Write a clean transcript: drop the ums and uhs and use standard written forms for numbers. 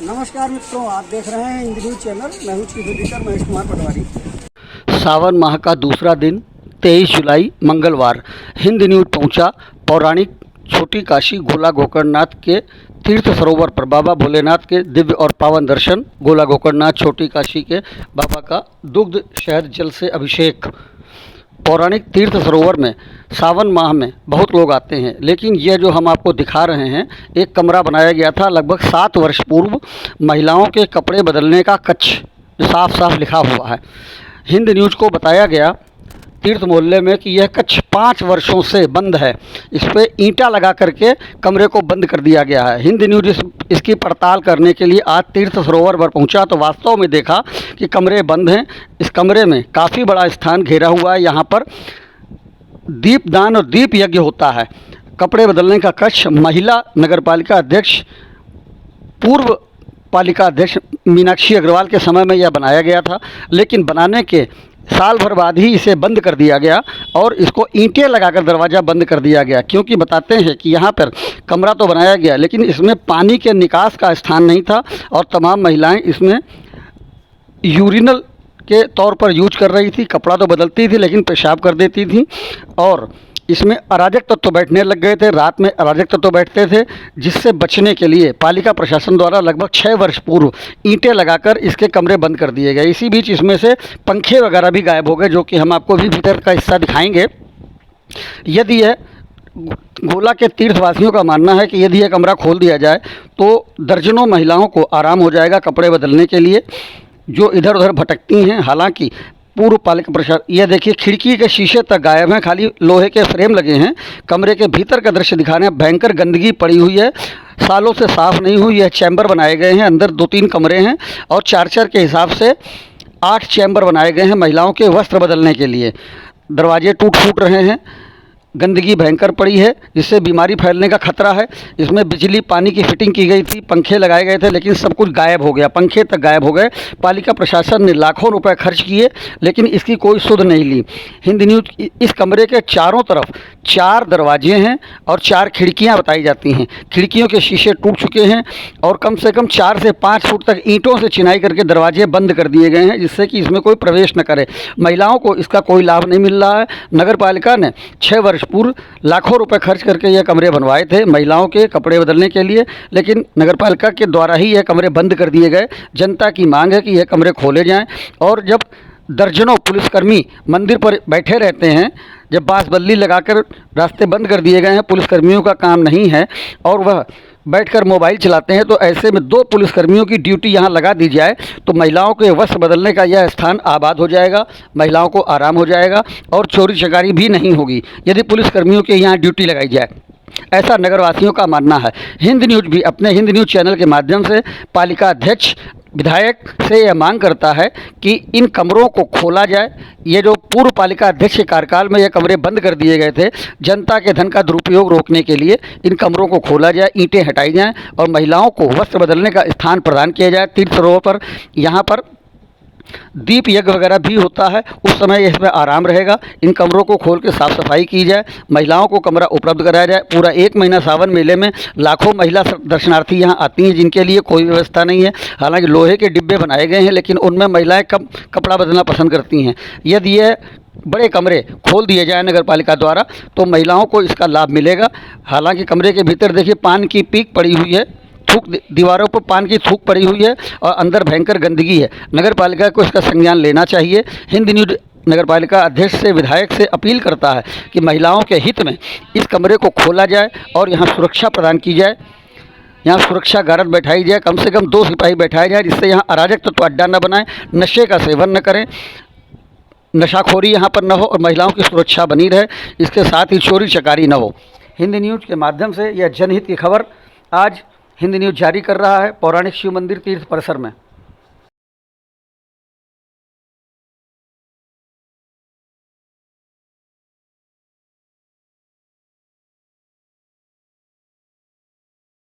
नमस्कार मित्रों, आप देख रहे हैं हिंद न्यूज चैनल। मैं हूं चीफ एडिटर महेश कुमार पटवारी। सावन माह का दूसरा दिन 23 जुलाई मंगलवार हिंद न्यूज पहुंचा पौराणिक छोटी काशी गोला गोकर्णनाथ के तीर्थ सरोवर पर बाबा भोलेनाथ के दिव्य और पावन दर्शन। गोला गोकर्णनाथ छोटी काशी के बाबा का दुग्ध शहद जल से अभिषेक। पौराणिक तीर्थ सरोवर में सावन माह में बहुत लोग आते हैं, लेकिन यह जो हम आपको दिखा रहे हैं, एक कमरा बनाया गया था लगभग 7 वर्ष पूर्व महिलाओं के कपड़े बदलने का कक्ष, साफ साफ लिखा हुआ है। हिंद न्यूज़ को बताया गया तीर्थ मोहल्ले में कि यह कक्ष 5 वर्षों से बंद है। इस पर ईंटा लगा करके कमरे को बंद कर दिया गया है। हिंद न्यूज़ इसकी पड़ताल करने के लिए आज तीर्थ सरोवर पर पहुंचा तो वास्तव में देखा कि कमरे बंद हैं। इस कमरे में काफ़ी बड़ा स्थान घेरा हुआ है। यहाँ पर दीपदान और दीप यज्ञ होता है। कपड़े बदलने का कक्ष महिला नगरपालिका अध्यक्ष, पूर्व पालिका अध्यक्ष मीनाक्षी अग्रवाल के समय में यह बनाया गया था, लेकिन बनाने के साल भर बाद ही इसे बंद कर दिया गया और इसको ईंटें लगाकर दरवाज़ा बंद कर दिया गया, क्योंकि बताते हैं कि यहाँ पर कमरा तो बनाया गया लेकिन इसमें पानी के निकास का स्थान नहीं था और तमाम महिलाएं इसमें यूरिनल के तौर पर यूज कर रही थी। कपड़ा तो बदलती थी लेकिन पेशाब कर देती थी और इसमें अराजक तत्व बैठने लग गए थे। रात में अराजक तत्व बैठते थे, जिससे बचने के लिए पालिका प्रशासन द्वारा लगभग 6 वर्ष पूर्व ईंटें लगाकर इसके कमरे बंद कर दिए गए। इसी बीच इसमें से पंखे वगैरह भी गायब हो गए, जो कि हम आपको भी भीतर का हिस्सा दिखाएंगे। यदि यह गोला के तीर्थवासियों का मानना है कि यदि यह कमरा खोल दिया जाए तो दर्जनों महिलाओं को आराम हो जाएगा कपड़े बदलने के लिए, जो इधर उधर भटकती हैं। हालांकि पूर्व पालिका प्रशासन, यह देखिए खिड़की के शीशे तक गायब हैं, खाली लोहे के फ्रेम लगे हैं। कमरे के भीतर का दृश्य दिखा रहे हैं। भयंकर गंदगी पड़ी हुई है, सालों से साफ़ नहीं हुई। यह चैम्बर बनाए गए हैं, अंदर 2-3 कमरे हैं और 4-4 के हिसाब से 8 चैम्बर बनाए गए हैं महिलाओं के वस्त्र बदलने के लिए। दरवाजे टूट फूट रहे हैं, गंदगी भयंकर पड़ी है, जिससे बीमारी फैलने का खतरा है। इसमें बिजली पानी की फिटिंग की गई थी, पंखे लगाए गए थे, लेकिन सब कुछ गायब हो गया, पंखे तक गायब हो गए। पालिका प्रशासन ने लाखों रुपए खर्च किए लेकिन इसकी कोई सुध नहीं ली। हिंद न्यूज़ इस कमरे के चारों तरफ 4 दरवाजे हैं और 4 खिड़कियां बताई जाती हैं। खिड़कियों के शीशे टूट चुके हैं और कम से कम 4 से 5 फुट तक ईंटों से चिनाई करके दरवाजे बंद कर दिए गए हैं, जिससे कि इसमें कोई प्रवेश न करे। महिलाओं को इसका कोई लाभ नहीं मिल रहा है। नगर पालिका ने 6 वर्ष पूर्व लाखों रुपए खर्च करके यह कमरे बनवाए थे महिलाओं के कपड़े बदलने के लिए, लेकिन नगरपालिका के द्वारा ही यह कमरे बंद कर दिए गए। जनता की मांग है कि यह कमरे खोले जाएं। और जब दर्जनों पुलिसकर्मी मंदिर पर बैठे रहते हैं, जब बांस बल्ली लगाकर रास्ते बंद कर दिए गए हैं, पुलिसकर्मियों का काम नहीं है और वह बैठकर मोबाइल चलाते हैं, तो ऐसे में 2 पुलिसकर्मियों की ड्यूटी यहाँ लगा दी जाए तो महिलाओं के वस्त्र बदलने का यह स्थान आबाद हो जाएगा, महिलाओं को आराम हो जाएगा और चोरी चकारी भी नहीं होगी यदि पुलिसकर्मियों के यहाँ ड्यूटी लगाई जाए, ऐसा नगरवासियों का मानना है। हिंद न्यूज़ भी अपने हिंद न्यूज़ चैनल के माध्यम से पालिका अध्यक्ष, विधायक से यह मांग करता है कि इन कमरों को खोला जाए। ये जो पूर्व पालिका अध्यक्ष के कार्यकाल में ये कमरे बंद कर दिए गए थे, जनता के धन का दुरुपयोग रोकने के लिए इन कमरों को खोला जाए, ईंटें हटाई जाएं और महिलाओं को वस्त्र बदलने का स्थान प्रदान किया जाए। तीर्थ सरोवर पर यहाँ पर दीप यज्ञ वगैरह भी होता है, उस समय इसमें आराम रहेगा। इन कमरों को खोल के साफ़ सफाई की जाए, महिलाओं को कमरा उपलब्ध कराया जाए। पूरा 1 महीना सावन मेले में लाखों महिला दर्शनार्थी यहाँ आती हैं, जिनके लिए कोई व्यवस्था नहीं है। हालांकि लोहे के डिब्बे बनाए गए हैं, लेकिन उनमें महिलाएं कम कपड़ा बदलना पसंद करती हैं। यदि ये बड़े कमरे खोल दिए जाए नगर पालिका द्वारा तो महिलाओं को इसका लाभ मिलेगा। हालांकि कमरे के भीतर देखिए पान की पीक पड़ी हुई है, थूक, दीवारों पर पान की थूक पड़ी हुई है और अंदर भयंकर गंदगी है। नगर पालिका को इसका संज्ञान लेना चाहिए। हिंद न्यूज़ नगर पालिका अध्यक्ष से, विधायक से अपील करता है कि महिलाओं के हित में इस कमरे को खोला जाए और यहाँ सुरक्षा प्रदान की जाए। यहाँ सुरक्षा गारद बैठाई जाए, कम से कम 2 सिपाही बैठाए जाए, जिससे यहाँ अराजक तत्व अड्डा न बनाएं, नशे का सेवन न करें, नशाखोरी यहाँ पर न हो और महिलाओं की सुरक्षा बनी रहे। इसके साथ ही चोरी चकारी न हो। हिंद न्यूज़ के माध्यम से यह जनहित की खबर आज हिंद न्यूज़ जारी कर रहा है पौराणिक शिव मंदिर तीर्थ परिसर में।